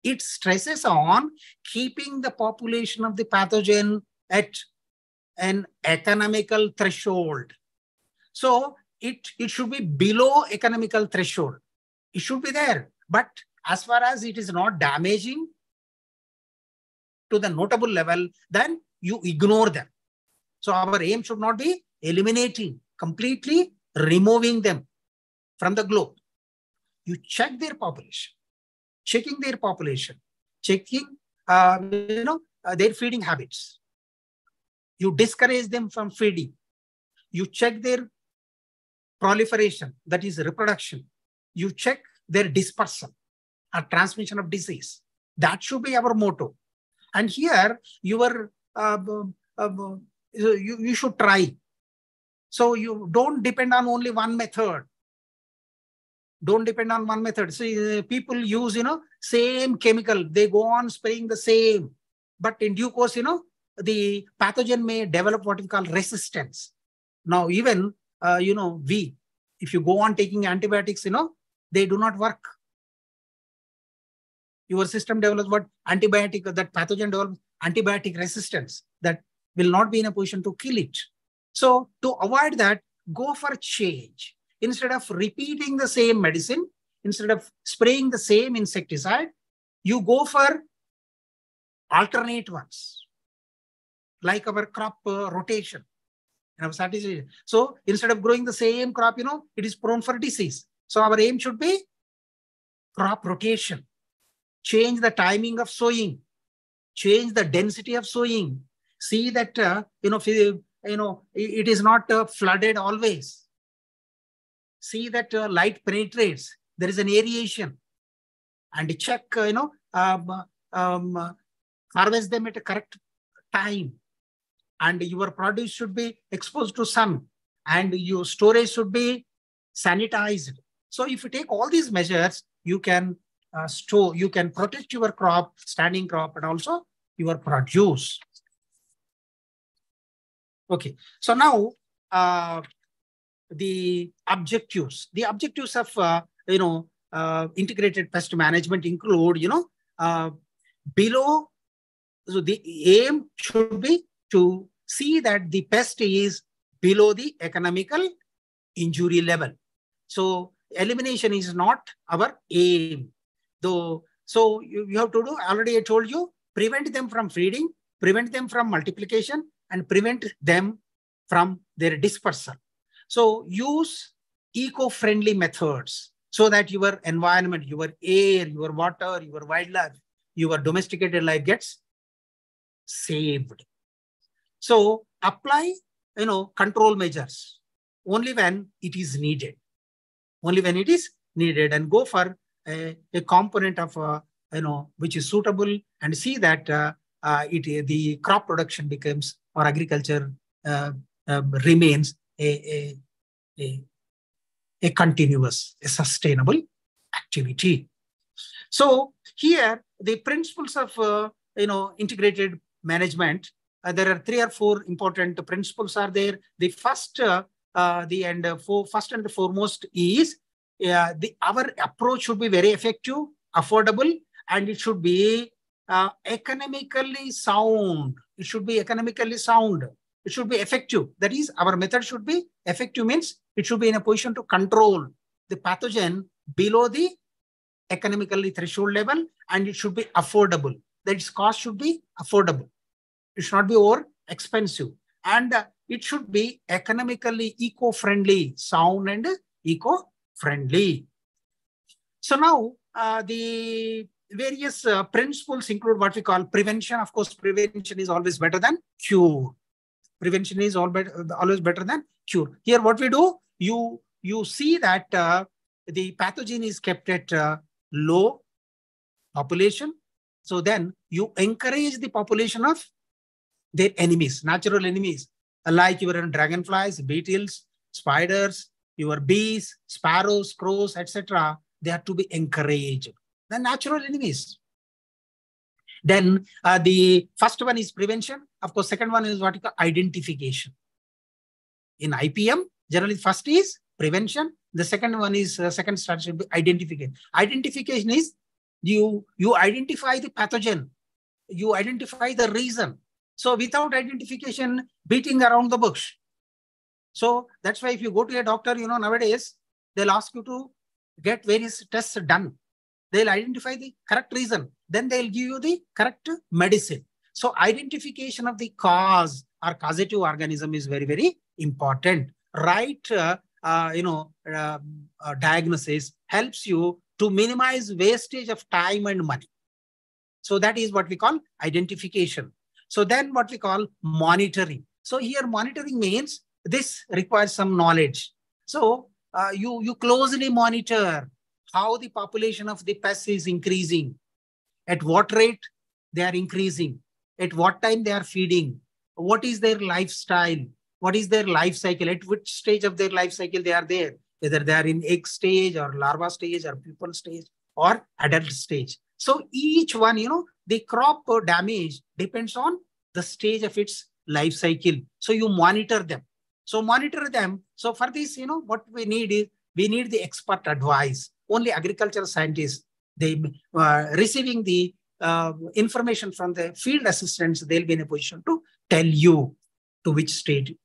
It stresses on keeping the population of the pathogen at an economical threshold. So it should be below economical threshold. It should be there. But as far as it is not damaging to the notable level, then you ignore them. So our aim should not be eliminating, completely removing them from the globe. You check their population, checking their population, checking their feeding habits. You discourage them from feeding. You check their proliferation, that is reproduction. You check their dispersal or transmission of disease. That should be our motto. And here you should try. So you don't depend on only one method. Don't depend on one method. See, people use, same chemical. They go on spraying the same. But in due course, the pathogen may develop what we call resistance. Now, even, if you go on taking antibiotics, they do not work. Your system develops what antibiotic, that pathogen develops antibiotic resistance that will not be in a position to kill it. So to avoid that, go for change. Instead of repeating the same medicine, instead of spraying the same insecticide, you go for alternate ones, like our crop rotation. So instead of growing the same crop, it is prone for disease. So our aim should be crop rotation. Change the timing of sowing, change the density of sowing, See that, it is not flooded always. See that light penetrates. There is an aeration. And check, harvest them at a correct time. And your produce should be exposed to sun. And your storage should be sanitized. So if you take all these measures, you can store, you can protect your crop, standing crop, and also your produce. Okay, so now the objectives. The objectives of integrated pest management include, below. So the aim should be to see that the pest is below the economical injury level. So elimination is not our aim. Though, so you have to do, already I told you, prevent them from feeding, prevent them from multiplication, and prevent them from their dispersal. So use eco-friendly methods so that your environment, your air, your water, your wildlife, your domesticated life gets saved. So apply, control measures only when it is needed. Only when it is needed, and go for a component of, which is suitable, and see that the crop production becomes, or agriculture remains a continuous, a sustainable activity. So here, the principles of, integrated management, there are 3 or 4 important principles are there. The first, first and the foremost is our approach should be very effective, affordable, and it should be economically sound. It should be economically sound. It should be effective. That is, our method should be effective, means it should be in a position to control the pathogen below the economically threshold level, and it should be affordable. That its cost should be affordable. It should not be over expensive. And it should be economically eco-friendly, sound and eco-friendly. So now the various principles include what we call prevention. Of course, prevention is always better than cure. Prevention is always better than cure. Here, what we do, you see that the pathogen is kept at low population. So then you encourage the population of their enemies, natural enemies, like your dragonflies, beetles, spiders, your bees, sparrows, crows, etc. They are to be encouraged. The natural enemies. Then the first one is prevention. Of course, second one is what you call identification. In IPM, generally first is prevention. The second one is second strategy should be identification. Identification is you identify the pathogen, you identify the reason. So without identification, beating around the bush. So that's why if you go to a doctor, nowadays they'll ask you to get various tests done. They'll identify the correct reason. Then they'll give you the correct medicine. So identification of the cause or causative organism is very, very important. Right, diagnosis helps you to minimize wastage of time and money. So that is what we call identification. So then what we call monitoring. So here monitoring means this requires some knowledge. So you closely monitor how the population of the pests is increasing, at what rate they are increasing, at what time they are feeding, what is their lifestyle, what is their life cycle, at which stage of their life cycle they are there, whether they are in egg stage or larva stage or pupal stage or adult stage. So each one, the crop damage depends on the stage of its life cycle. So you monitor them. So monitor them. So for this, what we need is, we need the expert advice. Only agricultural scientists, they receiving the information from the field assistants, they'll be in a position to tell you to which state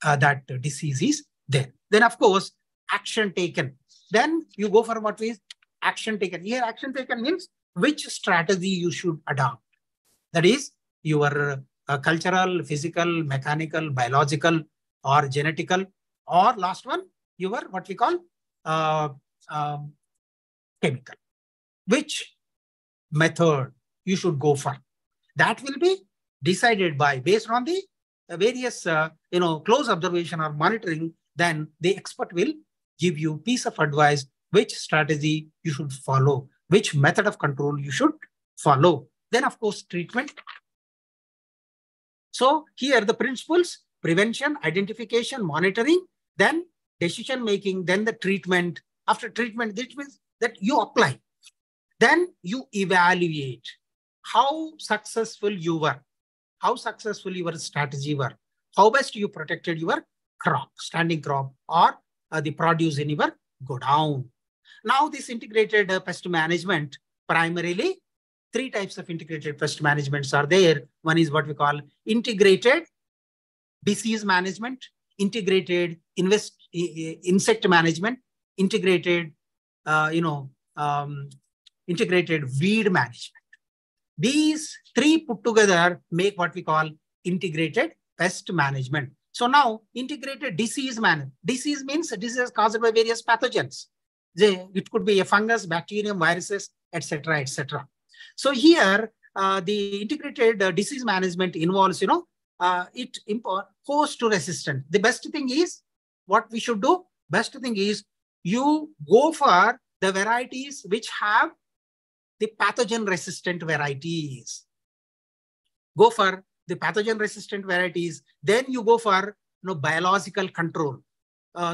that disease is there. Then of course, action taken. Then you go for what is action taken. Here action taken means which strategy you should adopt. That is your cultural, physical, mechanical, biological, or genetical, or last one, your what we call chemical. Which method you should go for? That will be decided by based on the various close observation or monitoring, then the expert will give you piece of advice which strategy you should follow, which method of control you should follow. Then of course treatment. So here the principles: prevention, identification, monitoring, then decision making, then the treatment. After treatment, this means that you apply. Then you evaluate how successful you were, how successful your strategy were, how best you protected your crop, standing crop, or the produce in your godown. Now this integrated pest management, primarily three types of integrated pest managements are there. One is what we call integrated disease management, integrated insect management, integrated integrated weed management. These three put together make what we call integrated pest management. So now integrated disease management. Disease means disease caused by various pathogens. It could be a fungus, bacterium, viruses, etc., etc. So here the integrated disease management involves, host to resistant. The best thing is what we should do. Best thing is you go for the varieties which have the pathogen resistant varieties. Go for the pathogen resistant varieties. Then you go for biological control.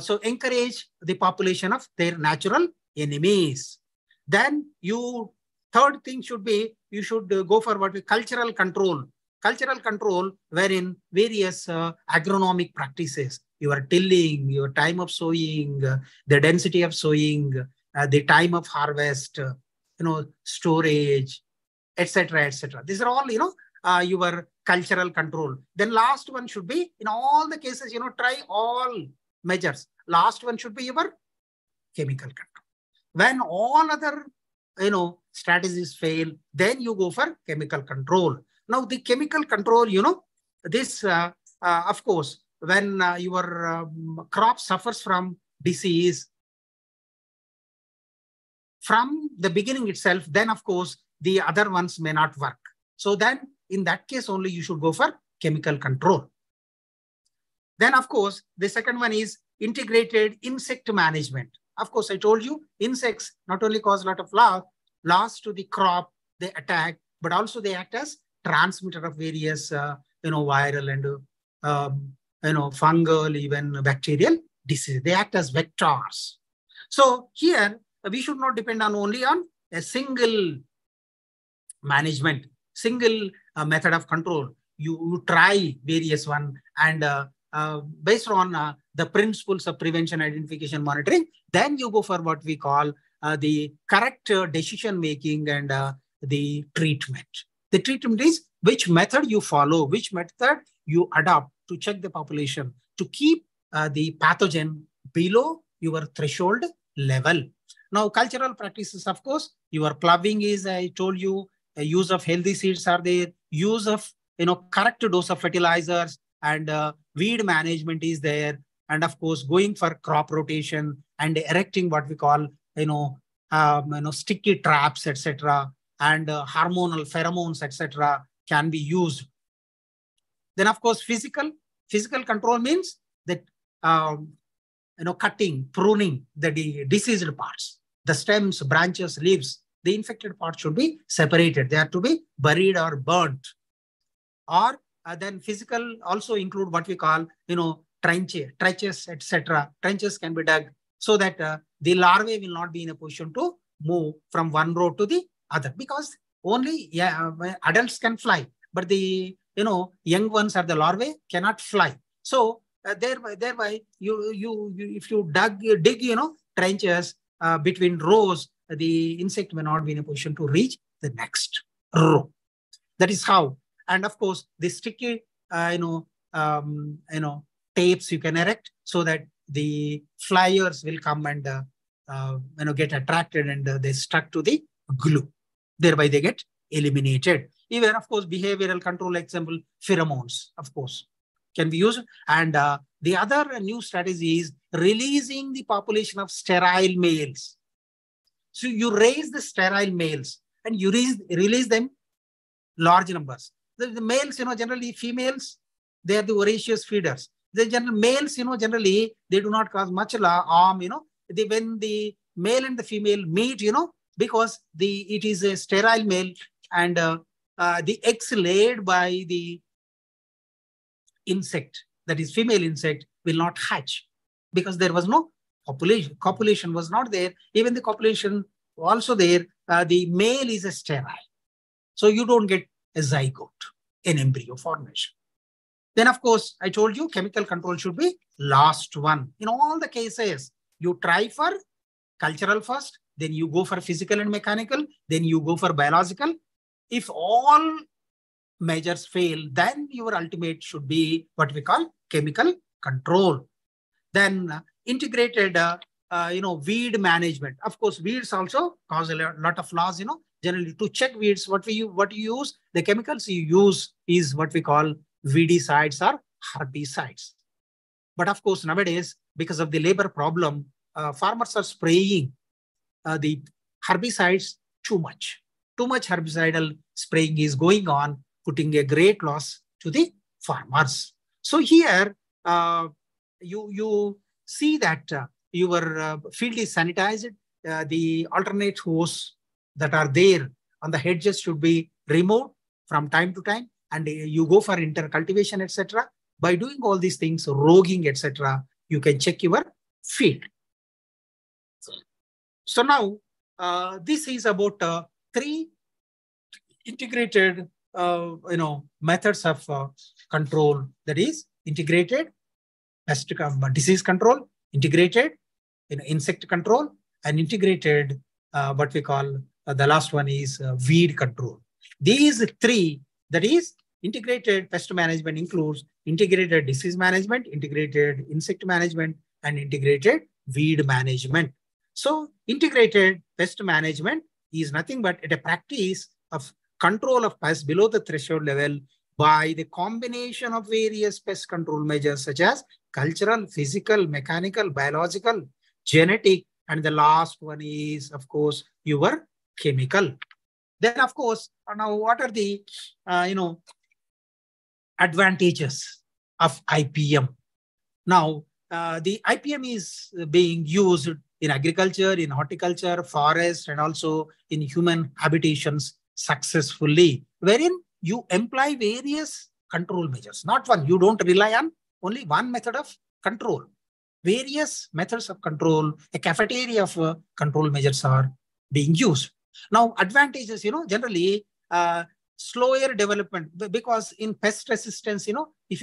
So encourage the population of their natural enemies. Then third thing should be, you should go for what we cultural control. Cultural control wherein various agronomic practices, your tilling, your time of sowing, the density of sowing, the time of harvest, storage, etc., etc. These are all, your cultural control. Then last one should be, in all the cases, try all measures. Last one should be your chemical control. When all other, strategies fail, then you go for chemical control. Now the chemical control, this, of course, when your crop suffers from disease, from the beginning itself, then of course, the other ones may not work. So then in that case only you should go for chemical control. Then of course, the second one is integrated insect management. Of course, I told you insects not only cause a lot of loss to the crop, they attack, but also they act as transmitter of various, viral and, fungal, even bacterial disease. They act as vectors. So here, we should not depend only on a single management, single method of control. You try various one, and based on the principles of prevention, identification, monitoring, then you go for what we call the correct decision making and the treatment. The treatment is which method you follow, which method you adopt to check the population, to keep the pathogen below your threshold level. Now, cultural practices, of course, your ploughing is, I told you, use of healthy seeds are there, use of, correct dose of fertilizers, and weed management is there. And of course, going for crop rotation and erecting what we call, sticky traps, etc. And hormonal pheromones, etc. can be used. Then of course, physical control means that, cutting, pruning the diseased parts. The stems, branches, leaves, the infected part should be separated. They are to be buried or burnt. Or then physical also include what we call, trenches, etc. Trenches can be dug so that the larvae will not be in a position to move from one row to the other, because only adults can fly, but the young ones or the larvae cannot fly. So thereby you if you dig trenches between rows, the insect may not be in a position to reach the next row. That is how. And of course, the sticky tapes you can erect so that the flyers will come and get attracted and they stuck to the glue. Thereby they get eliminated. Even of course, behavioral control, example, pheromones, of course, can be used. And the other new strategy is releasing the population of sterile males. So you raise the sterile males and you release them large numbers. The males, generally females, they are the voracious feeders. The general males, generally they do not cause much harm, when the male and the female meet, because it is a sterile male, and the eggs laid by the insect, that is female insect, will not hatch because there was no copulation. Copulation was not there. Even the copulation also there, the male is a sterile. So you don't get a zygote, an embryo formation. Then, of course, I told you chemical control should be last one. In all the cases, you try for cultural first, then you go for physical and mechanical, then you go for biological. If all measures fail, then your ultimate should be what we call chemical control. Then integrated, weed management. Of course, weeds also cause a lot of loss. Generally to check weeds, what you use, the chemicals you use is what we call weedicides or herbicides. But of course, nowadays, because of the labor problem, farmers are spraying the herbicides too much. Too much herbicidal spraying is going on, putting a great loss to the farmers. So here, you see that your field is sanitized. The alternate hose that are there on the hedges should be removed from time to time, and you go for intercultivation, etc. By doing all these things, roguing, etc., you can check your field. So now, this is about 3 integrated, methods of control. That is integrated pest disease control, integrated insect control, and integrated what we call the last one is weed control. These 3, that is integrated pest management, includes integrated disease management, integrated insect management, and integrated weed management. So integrated pest management is nothing but a practice of control of pests below the threshold level by the combination of various pest control measures such as cultural, physical, mechanical, biological, genetic, and the last one is, of course, your chemical. Then, of course, now what are the advantages of IPM? Now, the IPM is being used in agriculture, in horticulture, forest, and also in human habitations successfully, wherein you employ various control measures. Not one, you don't rely on only one method of control. Various methods of control, a cafeteria of control measures are being used. Now, advantages, generally slower development, because in pest resistance, if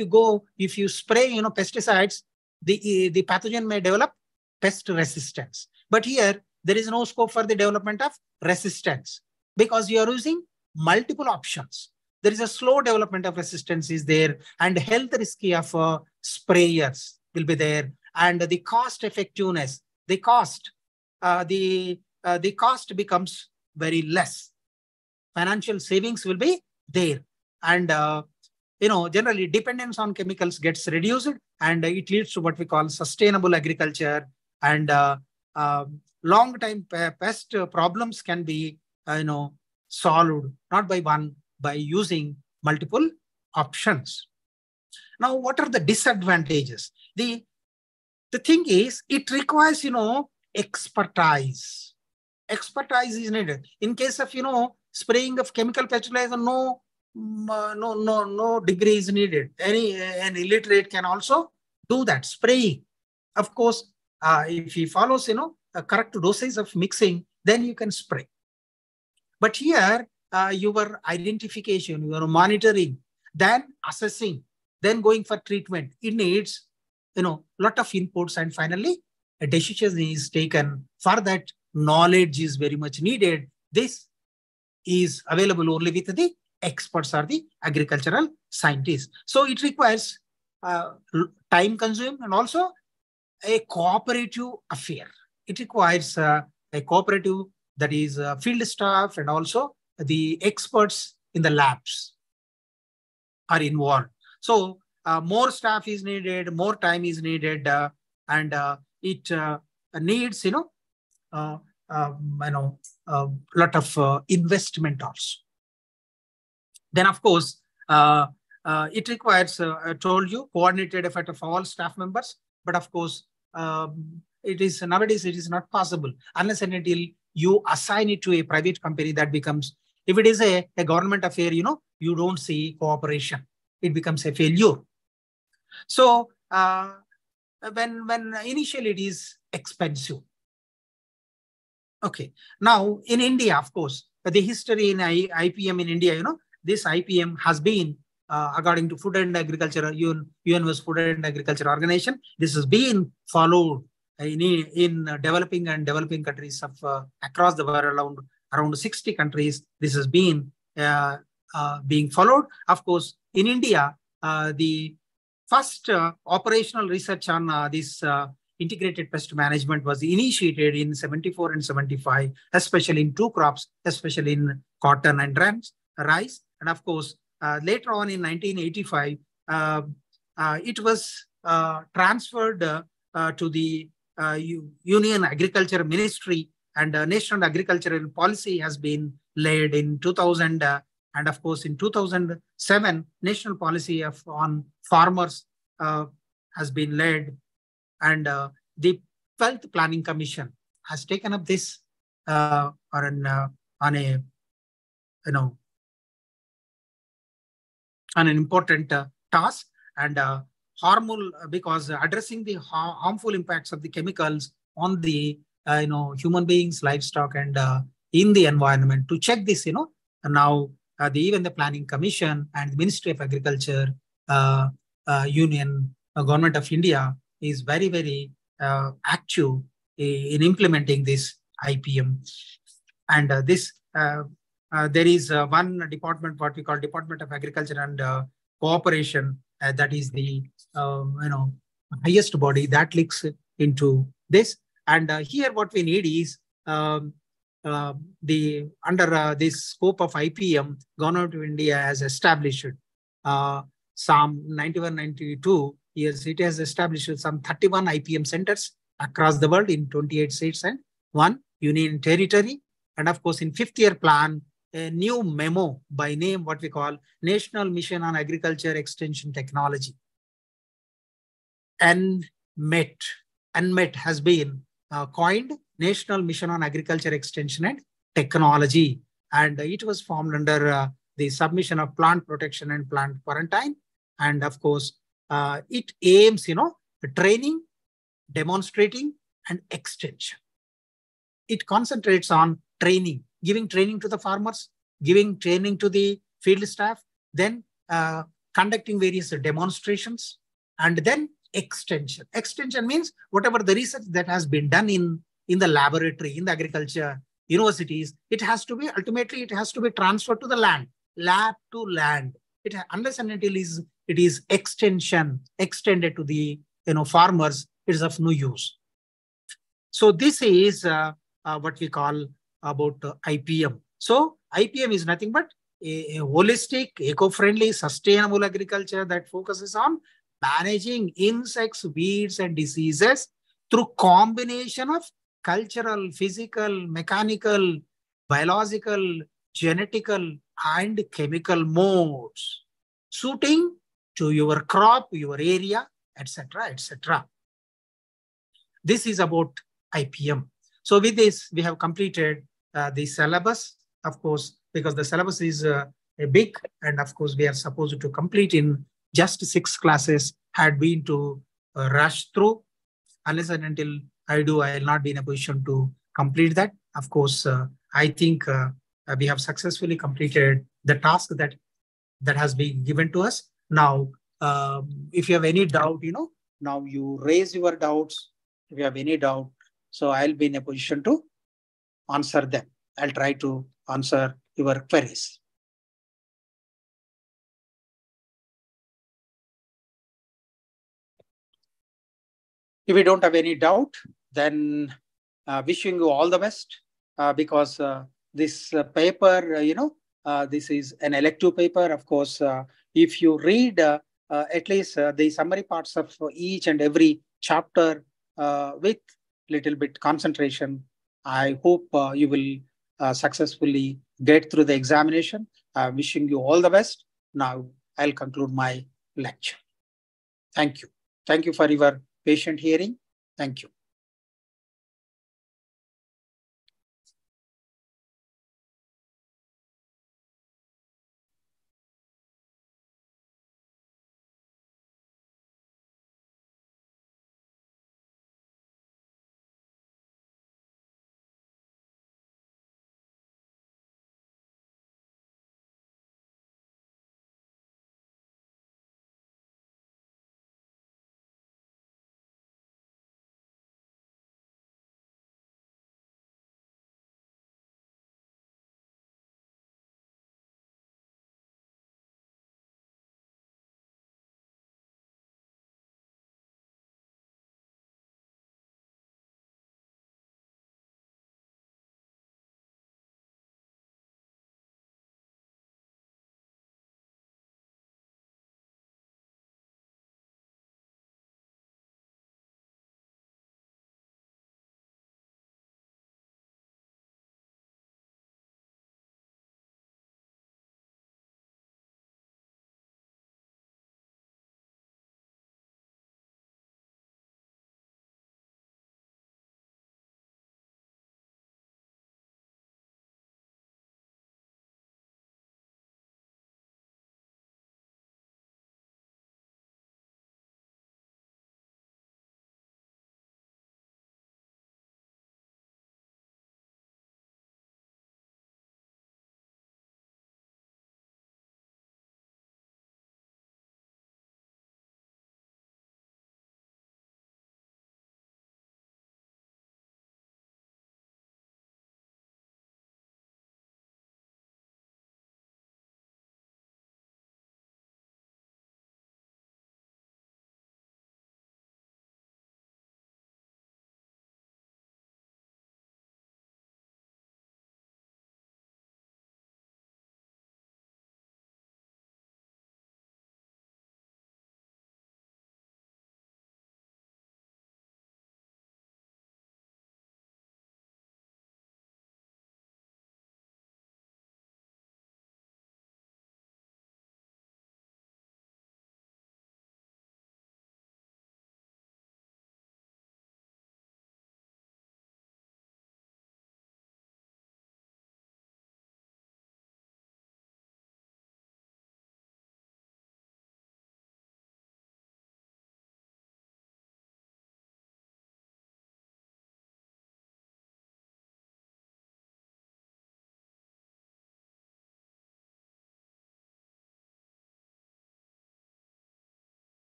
you spray, pesticides, the pathogen may develop pest resistance. But here, there is no scope for the development of resistance because you are using multiple options. There is a slow development of resistance is there, and health risky of sprayers will be there, and the cost effectiveness, the cost becomes very less. Financial savings will be there, and generally dependence on chemicals gets reduced, and it leads to what we call sustainable agriculture, and long-time pest problems can be solved not by one, by using multiple options. Now, what are the disadvantages? The thing is, it requires expertise. Expertise is needed. In case of spraying of chemical fertilizer, no degree is needed. An illiterate can also do that spraying. Of course, if he follows a correct dosage of mixing, then you can spray. But here, your identification, your monitoring, then assessing, then going for treatment, it needs lot of inputs, and finally a decision is taken. For that, knowledge is very much needed. This is available only with the experts or the agricultural scientists. So it requires time consumed and also a cooperative affair. It requires a cooperative, that is field staff, and also the experts in the labs are involved. So more staff is needed, more time is needed, and it needs lot of investment also. Then, of course, It requires, I told you, coordinated effort of all staff members. But of course, it is nowadays it is not possible unless and until you assign it to a private company. That becomes, if it is a government affair, you don't see cooperation. It becomes a failure. So when initially it is expensive. Okay. Now in India, of course, the history in IPM in India, this IPM has been according to Food and Agriculture, UN was Food and Agriculture Organization. This has been followed in developing and developing countries of across the world, around 60 countries. This has been being followed. Of course, in India, the first operational research on this integrated pest management was initiated in 74 and 75, especially in two crops, especially in cotton and rice. And of course, later on in 1985, it was transferred to the Union Agriculture Ministry, and National Agricultural Policy has been laid in 2000. And of course, in 2007, National Policy on Farmers has been laid. And the 12th Planning Commission has taken up this on an important task, and harmful, because addressing the harmful impacts of the chemicals on the human beings, livestock, and in the environment. To check this, now even the Planning Commission and the Ministry of Agriculture, Union Government of India is very, very active in implementing this IPM. And there is one department, what we call Department of Agriculture and Cooperation, that is the highest body that looks into this. And here what we need is under this scope of IPM, Government of India has established some 91-92 years. It has established some 31 IPM centers across the world in 28 states and 1 union territory. And of course, in 5th year plan, a new memo by name, what we call National Mission on Agriculture Extension Technology, NMET has been coined, National Mission on Agriculture Extension and Technology. And it was formed under the submission of plant protection and plant quarantine. And of course, it aims, training, demonstrating, and extension. It concentrates on training, giving training to the farmers, giving training to the field staff, then conducting various demonstrations, and then extension. Extension means whatever the research that has been done in the laboratory, in the agriculture universities, it has to be, ultimately, it has to be transferred to the land, lab to land. Unless and until it is extended to the farmers, it is of no use. So this is what we call about IPM. So IPM is nothing but a holistic, eco-friendly, sustainable agriculture that focuses on managing insects, weeds, and diseases through combination of cultural, physical, mechanical, biological, genetical, and chemical modes, suiting to your crop, your area, etc., etc. This is about IPM. So with this, we have completed the syllabus, of course, because the syllabus is big, and of course, we are supposed to complete in just 6 classes, had been to rush through. Unless and until I will not be in a position to complete that. Of course, I think we have successfully completed the task that has been given to us. Now, if you have any doubt, now you raise your doubts. If you have any doubt, so I'll be in a position to answer them. I'll try to answer your queries. If you don't have any doubt, then wishing you all the best, because this paper, this is an elective paper. Of course, if you read at least the summary parts of each and every chapter with little bit concentration, I hope you will successfully get through the examination. Wishing you all the best. Now I'll conclude my lecture. Thank you. Thank you for your patient hearing. Thank you.